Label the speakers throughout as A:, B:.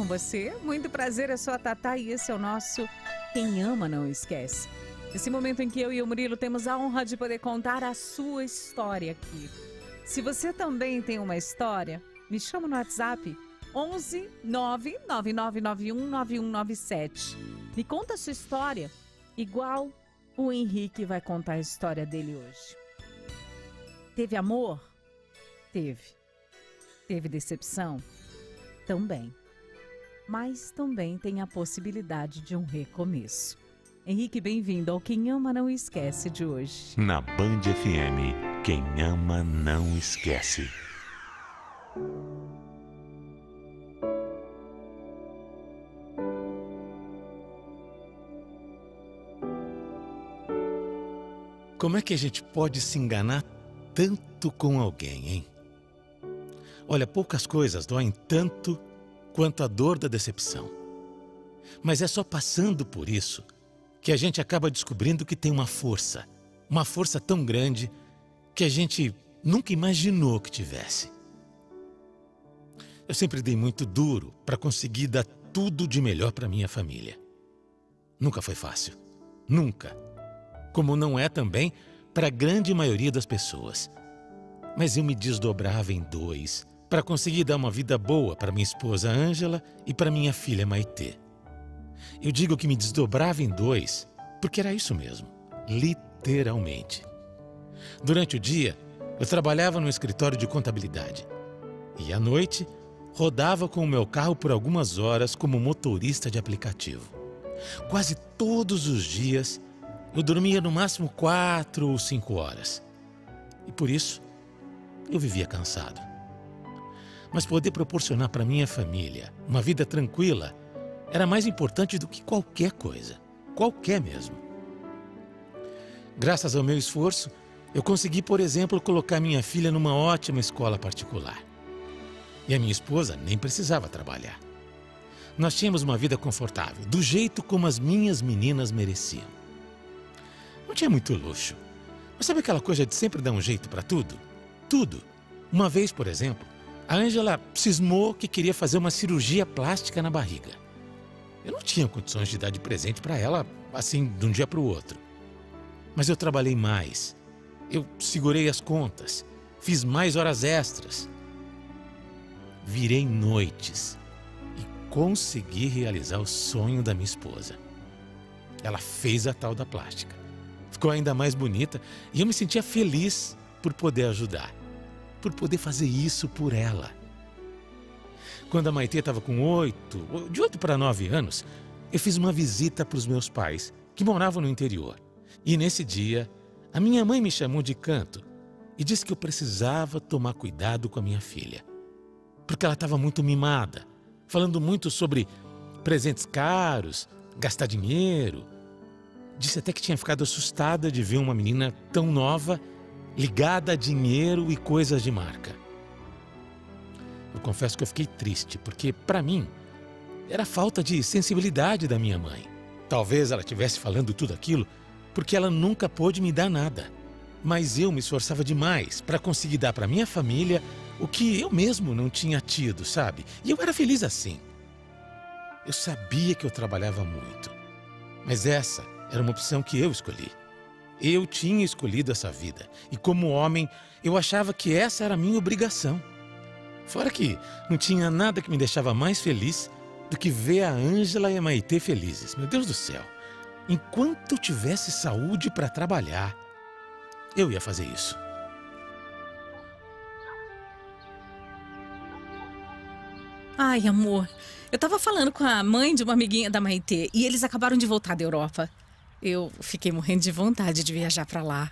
A: com você. Muito prazer, eu sou a Tatá e esse é o nosso Quem Ama Não Esquece. Esse momento em que eu e o Murilo temos a honra de poder contar a sua história aqui. Se você também tem uma história, me chama no WhatsApp 11 99991 9197. Me conta a sua história, igual o Henrique vai contar a história dele hoje. Teve amor? Teve. Teve decepção? Também. Mas também tem a possibilidade de um recomeço. Henrique, bem-vindo ao Quem Ama Não Esquece de hoje.
B: Na Band FM, quem ama não esquece.
C: Como é que a gente pode se enganar tanto com alguém, hein? Olha, poucas coisas doem tanto quanto a dor da decepção. Mas é só passando por isso que a gente acaba descobrindo que tem uma força tão grande que a gente nunca imaginou que tivesse. Eu sempre dei muito duro para conseguir dar tudo de melhor para minha família. Nunca foi fácil. Nunca. Como não é também para a grande maioria das pessoas. Mas eu me desdobrava em dois para conseguir dar uma vida boa para minha esposa Ângela e para minha filha Maitê. Eu digo que me desdobrava em dois porque era isso mesmo, literalmente. Durante o dia, eu trabalhava no escritório de contabilidade e à noite rodava com o meu carro por algumas horas como motorista de aplicativo. Quase todos os dias eu dormia no máximo 4 ou 5 horas. E por isso, eu vivia cansado. Mas poder proporcionar para minha família uma vida tranquila era mais importante do que qualquer coisa. Qualquer mesmo. Graças ao meu esforço, eu consegui, por exemplo, colocar minha filha numa ótima escola particular. E a minha esposa nem precisava trabalhar. Nós tínhamos uma vida confortável, do jeito como as minhas meninas mereciam. Não tinha muito luxo. Mas sabe aquela coisa de sempre dar um jeito para tudo? Tudo. Uma vez, por exemplo, a Ângela cismou que queria fazer uma cirurgia plástica na barriga. Eu não tinha condições de dar de presente para ela, assim, de um dia para o outro. Mas eu trabalhei mais. Eu segurei as contas. Fiz mais horas extras. Virei noites. E consegui realizar o sonho da minha esposa. Ela fez a tal da plástica. Ficou ainda mais bonita e eu me sentia feliz por poder ajudar. Por poder fazer isso por ela. Quando a Maitê estava com de 8 para 9 anos, eu fiz uma visita para os meus pais, que moravam no interior. E nesse dia, a minha mãe me chamou de canto e disse que eu precisava tomar cuidado com a minha filha. Porque ela estava muito mimada, falando muito sobre presentes caros, gastar dinheiro. Disse até que tinha ficado assustada de ver uma menina tão nova ligada a dinheiro e coisas de marca. Eu confesso que eu fiquei triste, porque, para mim, era falta de sensibilidade da minha mãe. Talvez ela estivesse falando tudo aquilo porque ela nunca pôde me dar nada. Mas eu me esforçava demais para conseguir dar para minha família o que eu mesmo não tinha tido, sabe? E eu era feliz assim. Eu sabia que eu trabalhava muito, mas essa era uma opção que eu escolhi. Eu tinha escolhido essa vida e, como homem, eu achava que essa era a minha obrigação. Fora que não tinha nada que me deixava mais feliz do que ver a Ângela e a Maitê felizes. Meu Deus do céu! Enquanto eu tivesse saúde para trabalhar, eu ia fazer isso.
A: Ai, amor, eu tava falando com a mãe de uma amiguinha da Maitê e eles acabaram de voltar da Europa. Eu fiquei morrendo de vontade de viajar pra lá.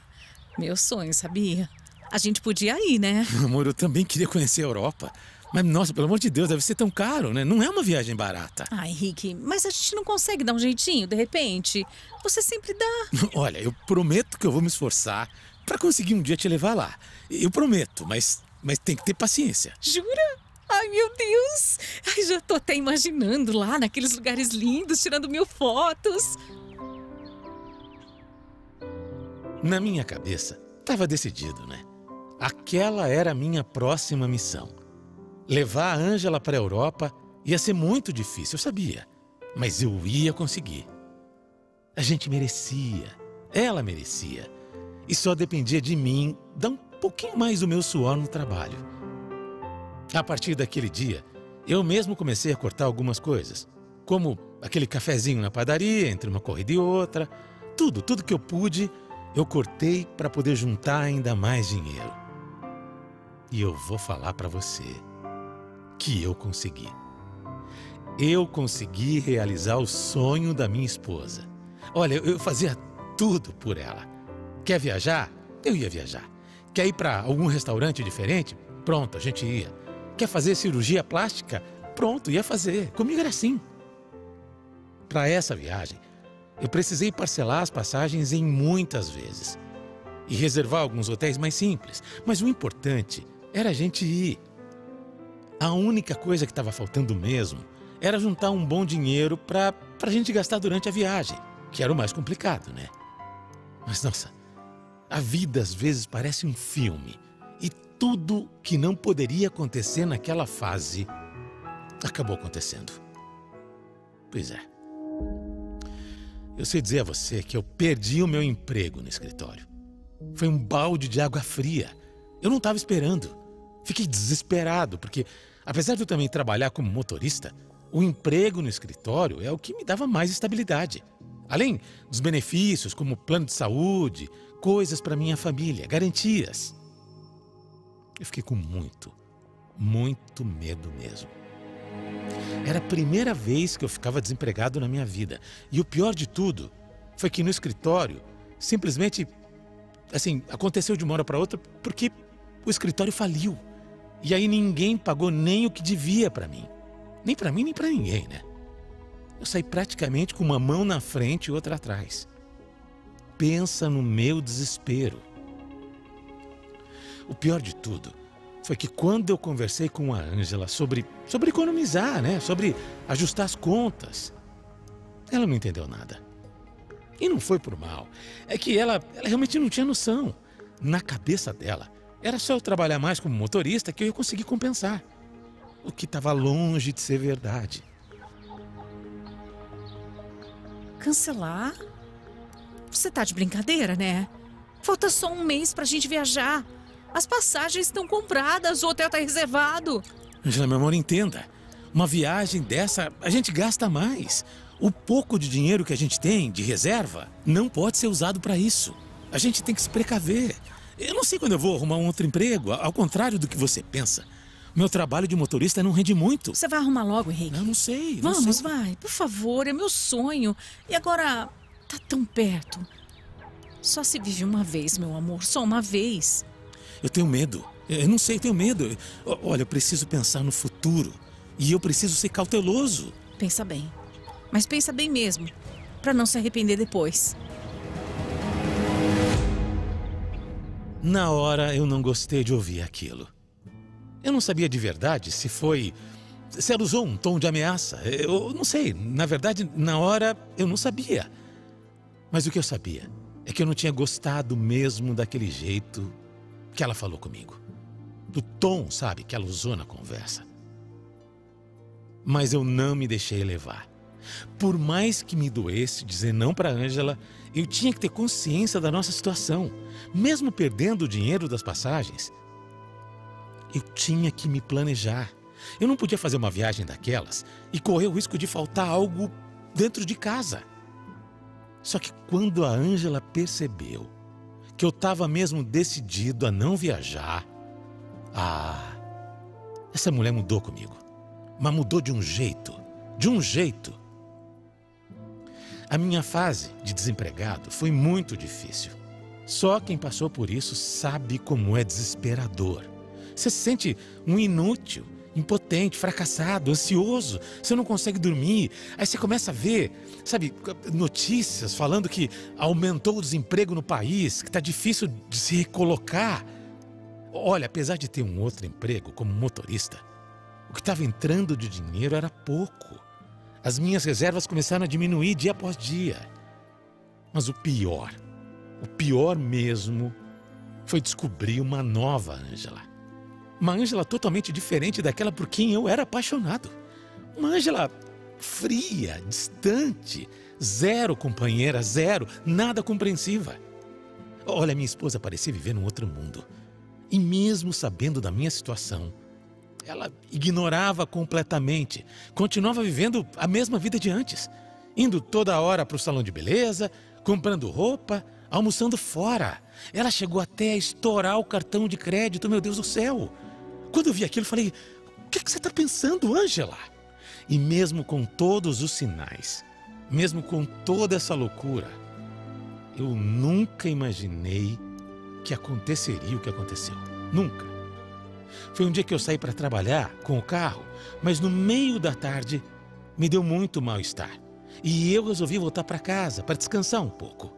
A: Meu sonho, sabia? A gente podia ir, né?
C: Amor, eu também queria conhecer a Europa. Mas, nossa, pelo amor de Deus, deve ser tão caro, né? Não é uma viagem barata.
A: Ai, Henrique, mas a gente não consegue dar um jeitinho, de repente? Você sempre dá.
C: Olha, eu prometo que eu vou me esforçar pra conseguir um dia te levar lá. Eu prometo, mas tem que ter paciência.
A: Jura? Ai, meu Deus! Ai, já tô até imaginando lá naqueles lugares lindos, tirando 1000 fotos.
C: Na minha cabeça, estava decidido, né? Aquela era a minha próxima missão. Levar a Ângela para a Europa Ia ser muito difícil, eu sabia. Mas eu ia conseguir. A gente merecia. Ela merecia. E só dependia de mim dar um pouquinho mais do meu suor no trabalho. A partir daquele dia, eu mesmo comecei a cortar algumas coisas. Como aquele cafezinho na padaria, entre uma corrida e outra. Tudo que eu pude, eu cortei para poder juntar ainda mais dinheiro. E eu vou falar para você que eu consegui. Eu consegui realizar o sonho da minha esposa. Olha, eu fazia tudo por ela. Quer viajar? Eu ia viajar. Quer ir para algum restaurante diferente? Pronto, a gente ia. Quer fazer cirurgia plástica? Pronto, ia fazer. Comigo era assim. Para essa viagem, eu precisei parcelar as passagens em muitas vezes e reservar alguns hotéis mais simples. Mas o importante era a gente ir. A única coisa que estava faltando mesmo era juntar um bom dinheiro para a gente gastar durante a viagem, que era o mais complicado, né? Mas, nossa, a vida às vezes parece um filme e tudo que não poderia acontecer naquela fase acabou acontecendo. Pois é. Eu sei dizer a você que eu perdi o meu emprego no escritório. Foi um balde de água fria. Eu não estava esperando. Fiquei desesperado, porque, apesar de eu também trabalhar como motorista, o emprego no escritório é o que me dava mais estabilidade. Além dos benefícios, como plano de saúde, coisas para minha família, garantias. Eu fiquei com muito medo mesmo. Era a primeira vez que eu ficava desempregado na minha vida. E o pior de tudo foi que no escritório, simplesmente, assim, aconteceu de uma hora para outra porque o escritório faliu. E aí ninguém pagou nem o que devia para mim. Nem para mim, nem para ninguém, né? Eu saí praticamente com uma mão na frente e outra atrás. Pensa no meu desespero. O pior de tudo foi que quando eu conversei com a Ângela sobre economizar, né? Sobre ajustar as contas, ela não entendeu nada. E não foi por mal. É que ela realmente não tinha noção. Na cabeça dela, era só eu trabalhar mais como motorista que eu ia conseguir compensar. O que estava longe de ser verdade.
A: Cancelar? Você tá de brincadeira, né? Falta só um mês pra gente viajar. As passagens estão compradas, o hotel tá reservado.
C: Ângela, meu amor, entenda. Uma viagem dessa, a gente gasta mais. O pouco de dinheiro que a gente tem de reserva não pode ser usado para isso. A gente tem que se precaver. Eu não sei quando eu vou arrumar um outro emprego, ao contrário do que você pensa. Meu trabalho de motorista não rende muito.
A: Você vai arrumar logo, Henrique?
C: Não sei.
A: Vamos, vai, por favor, é meu sonho. E agora, tá tão perto. Só se vive uma vez, meu amor, só uma vez.
C: Eu tenho medo. Eu não sei, eu tenho medo. Olha, eu preciso pensar no futuro. E eu preciso ser cauteloso.
A: Pensa bem. Mas pensa bem mesmo, pra não se arrepender depois.
C: Na hora, eu não gostei de ouvir aquilo. Eu não sabia de verdade se ela usou um tom de ameaça. Eu não sei. Na verdade, na hora, eu não sabia. Mas o que eu sabia é que eu não tinha gostado mesmo daquele jeito que ela falou comigo. Do tom, sabe, que ela usou na conversa. Mas eu não me deixei levar. Por mais que me doesse dizer não para Ângela, eu tinha que ter consciência da nossa situação. Mesmo perdendo o dinheiro das passagens, eu tinha que me planejar. Eu não podia fazer uma viagem daquelas e correr o risco de faltar algo dentro de casa. Só que quando a Ângela percebeu que eu estava mesmo decidido a não viajar, essa mulher mudou comigo. Mas mudou de um jeito. A minha fase de desempregado foi muito difícil. Só quem passou por isso sabe como é desesperador. Você se sente um inútil, impotente, fracassado, ansioso. Você não consegue dormir. Aí você começa a ver, sabe, notícias falando que aumentou o desemprego no país, que está difícil de se recolocar. Olha, apesar de ter um outro emprego como motorista, o que estava entrando de dinheiro era pouco. As minhas reservas começaram a diminuir dia após dia. Mas o pior mesmo, foi descobrir uma nova Ângela. Uma Ângela totalmente diferente daquela por quem eu era apaixonado. Uma Ângela fria, distante, zero companheira, zero, nada compreensiva. Olha, minha esposa parecia viver num outro mundo. E mesmo sabendo da minha situação, ela ignorava completamente. Continuava vivendo a mesma vida de antes. Indo toda hora para o salão de beleza, comprando roupa, almoçando fora. Ela chegou até a estourar o cartão de crédito, meu Deus do céu. Quando eu vi aquilo, eu falei, o que você está pensando, Ângela? E mesmo com todos os sinais, mesmo com toda essa loucura, eu nunca imaginei que aconteceria o que aconteceu. Nunca. Foi um dia que eu saí para trabalhar com o carro, mas no meio da tarde me deu muito mal-estar. E eu resolvi voltar para casa para descansar um pouco.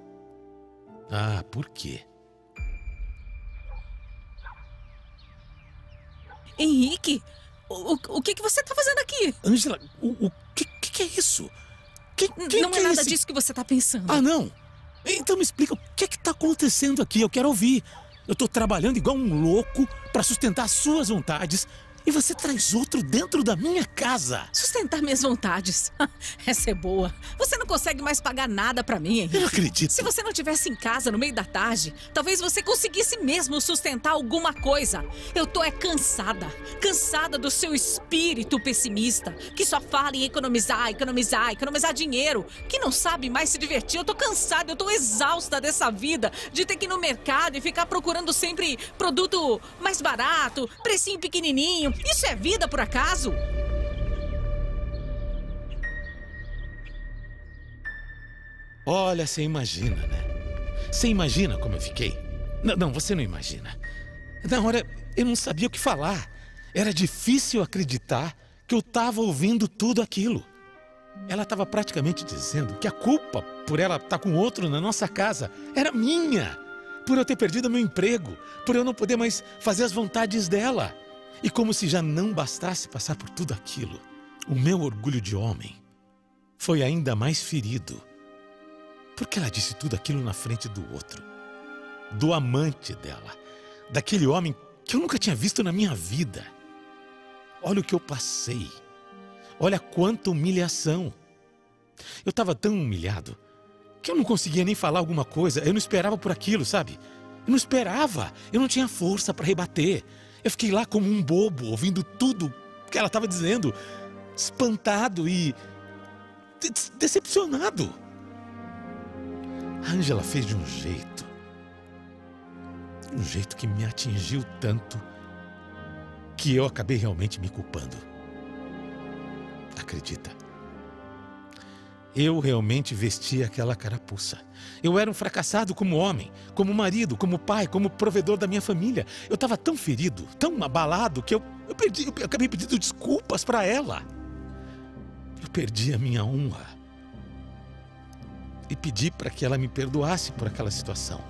C: Ah, por quê?
A: Henrique, o que você tá fazendo aqui?
C: Ângela, o que é isso?
A: Não é nada disso que você tá pensando.
C: Ah, não? Então me explica o que tá acontecendo aqui. Eu quero ouvir. Eu tô trabalhando igual um louco para sustentar as suas vontades e você traz outro dentro da minha casa.
A: Sustentar minhas vontades. Essa é boa. Você não consegue mais pagar nada pra mim, Henrique.
C: Eu não acredito.
A: Se você não estivesse em casa no meio da tarde, talvez você conseguisse mesmo sustentar alguma coisa. Eu tô cansada. Cansada do seu espírito pessimista, que só fala em economizar, economizar, economizar dinheiro, que não sabe mais se divertir. Eu tô cansada, eu tô exausta dessa vida, de ter que ir no mercado e ficar procurando sempre produto mais barato, precinho pequenininho. Isso é vida, por acaso?
C: Olha, você imagina, né? Você imagina como eu fiquei? Não, você não imagina. Na hora, eu não sabia o que falar. Era difícil acreditar que eu estava ouvindo tudo aquilo. Ela estava praticamente dizendo que a culpa por ela estar com outro na nossa casa era minha. Por eu ter perdido meu emprego, por eu não poder mais fazer as vontades dela. E como se já não bastasse passar por tudo aquilo, o meu orgulho de homem foi ainda mais ferido. Porque ela disse tudo aquilo na frente do outro. Do amante dela. Daquele homem que eu nunca tinha visto na minha vida. Olha o que eu passei. Olha quanta humilhação. Eu estava tão humilhado que eu não conseguia nem falar alguma coisa. Eu não esperava por aquilo, sabe? Eu não esperava. Eu não tinha força para rebater. Eu fiquei lá como um bobo, ouvindo tudo que ela estava dizendo, espantado e decepcionado. A Ângela fez de um jeito que me atingiu tanto, que eu acabei realmente me culpando. Acredita? Eu realmente vesti aquela carapuça. Eu era um fracassado como homem, como marido, como pai, como provedor da minha família. Eu estava tão ferido, tão abalado, que eu acabei pedindo desculpas para ela. Eu perdi a minha honra. E pedi para que ela me perdoasse por aquela situação.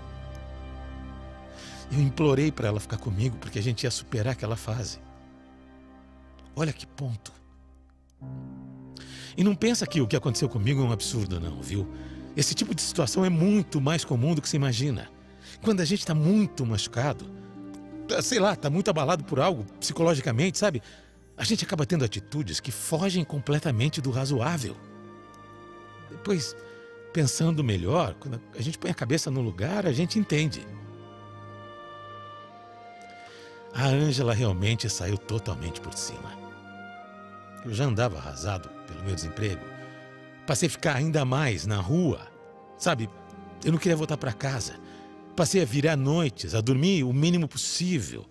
C: Eu implorei para ela ficar comigo, porque a gente ia superar aquela fase. Olha que ponto. E não pensa que o que aconteceu comigo é um absurdo, não, viu? Esse tipo de situação é muito mais comum do que se imagina. Quando a gente está muito machucado, sei lá, está muito abalado por algo psicologicamente, sabe? A gente acaba tendo atitudes que fogem completamente do razoável. Depois, pensando melhor, quando a gente põe a cabeça no lugar, a gente entende. A Ângela realmente saiu totalmente por cima. Eu já andava arrasado pelo meu desemprego. Passei a ficar ainda mais na rua. Sabe, eu não queria voltar para casa. Passei a virar noites, a dormir o mínimo possível.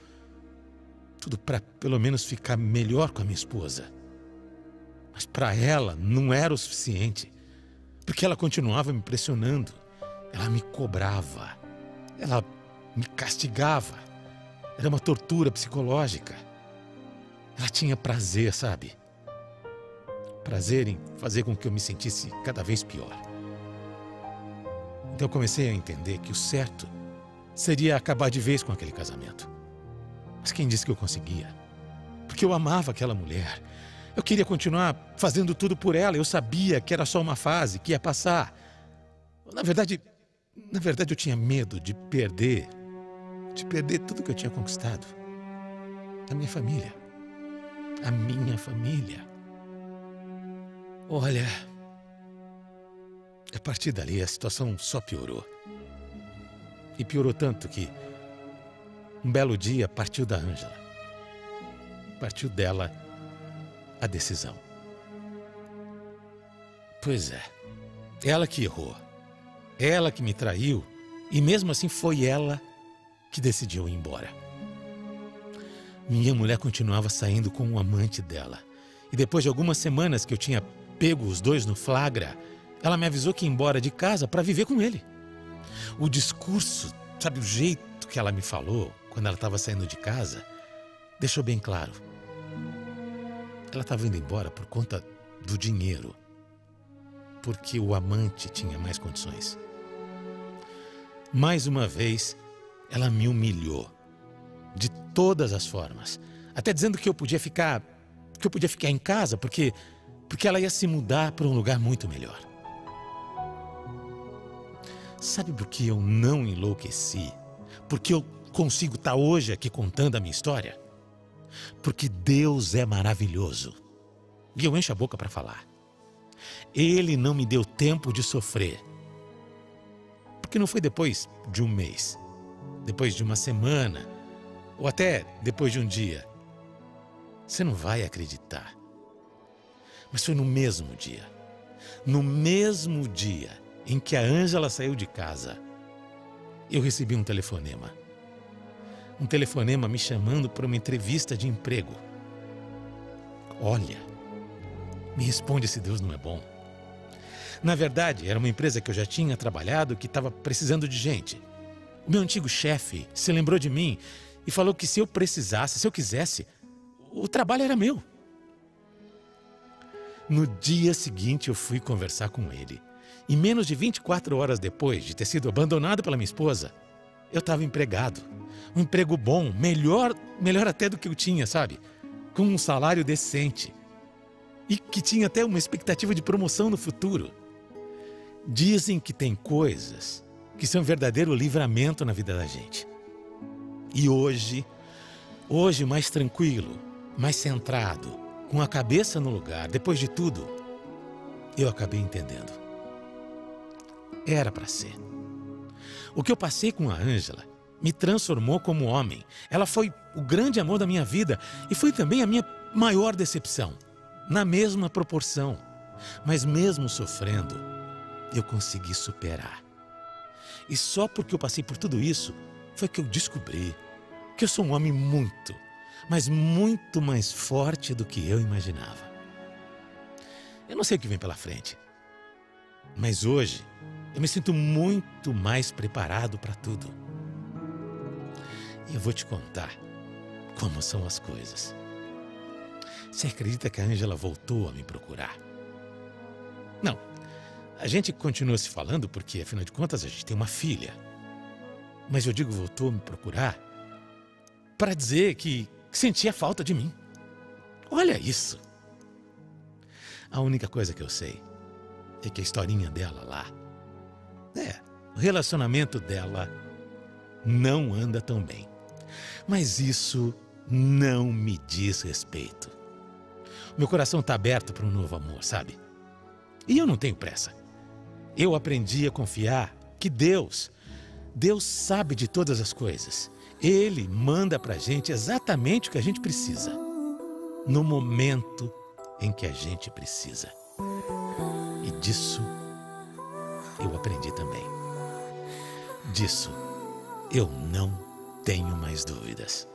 C: Tudo para pelo menos ficar melhor com a minha esposa. Mas para ela não era o suficiente. Porque ela continuava me pressionando. Ela me cobrava. Ela me castigava. Era uma tortura psicológica. Ela tinha prazer, sabe? Prazer em fazer com que eu me sentisse cada vez pior. Então eu comecei a entender que o certo seria acabar de vez com aquele casamento. Mas quem disse que eu conseguia? Porque eu amava aquela mulher. Eu queria continuar fazendo tudo por ela. Eu sabia que era só uma fase, que ia passar. Na verdade eu tinha medo de perder tudo que eu tinha conquistado. A minha família. Olha, a partir dali a situação só piorou. E piorou tanto que um belo dia partiu da Ângela. Partiu dela a decisão. Pois é, ela que errou. Ela que me traiu. E mesmo assim foi ela que decidiu ir embora. Minha mulher continuava saindo com um amante dela. E depois de algumas semanas que eu tinha pego os dois no flagra, ela me avisou que ia embora de casa para viver com ele. O discurso, sabe, o jeito que ela me falou quando ela estava saindo de casa, deixou bem claro. Ela estava indo embora por conta do dinheiro, porque o amante tinha mais condições. Mais uma vez, ela me humilhou, de todas as formas, até dizendo que eu podia ficar em casa porque ela ia se mudar para um lugar muito melhor. Sabe por que eu não enlouqueci? Porque eu consigo estar hoje aqui contando a minha história? Porque Deus é maravilhoso. E eu encho a boca para falar. Ele não me deu tempo de sofrer. Porque não foi depois de um mês, depois de uma semana, ou até depois de um dia. Você não vai acreditar. Mas foi no mesmo dia. No mesmo dia em que a Ângela saiu de casa, eu recebi um telefonema. Um telefonema me chamando para uma entrevista de emprego. Olha, me responde se Deus não é bom. Na verdade, era uma empresa que eu já tinha trabalhado que estava precisando de gente. O meu antigo chefe se lembrou de mim e falou que se eu precisasse, se eu quisesse, o trabalho era meu. No dia seguinte eu fui conversar com ele. E menos de 24 horas depois de ter sido abandonado pela minha esposa, eu estava empregado. Um emprego bom, melhor até do que eu tinha, sabe? Com um salário decente. E que tinha até uma expectativa de promoção no futuro. Dizem que tem coisas que são um verdadeiro livramento na vida da gente. E hoje mais tranquilo, mais centrado, com a cabeça no lugar, depois de tudo, eu acabei entendendo. Era para ser. O que eu passei com a Ângela me transformou como homem. Ela foi o grande amor da minha vida e foi também a minha maior decepção, na mesma proporção. Mas mesmo sofrendo, eu consegui superar. E só porque eu passei por tudo isso, foi que eu descobri que eu sou um homem muito, mas muito mais forte do que eu imaginava. Eu não sei o que vem pela frente, mas hoje eu me sinto muito mais preparado para tudo. E eu vou te contar como são as coisas. Você acredita que a Ângela voltou a me procurar? Não, a gente continua se falando porque, afinal de contas, a gente tem uma filha. Mas eu digo voltou a me procurar para dizer que sentia falta de mim. Olha isso! A única coisa que eu sei é que a historinha dela lá, o relacionamento dela não anda tão bem. Mas isso não me diz respeito. Meu coração está aberto para um novo amor, sabe? E eu não tenho pressa. Eu aprendi a confiar que Deus sabe de todas as coisas. Ele manda pra gente exatamente o que a gente precisa, no momento em que a gente precisa. E disso eu aprendi também. Disso eu não tenho mais dúvidas.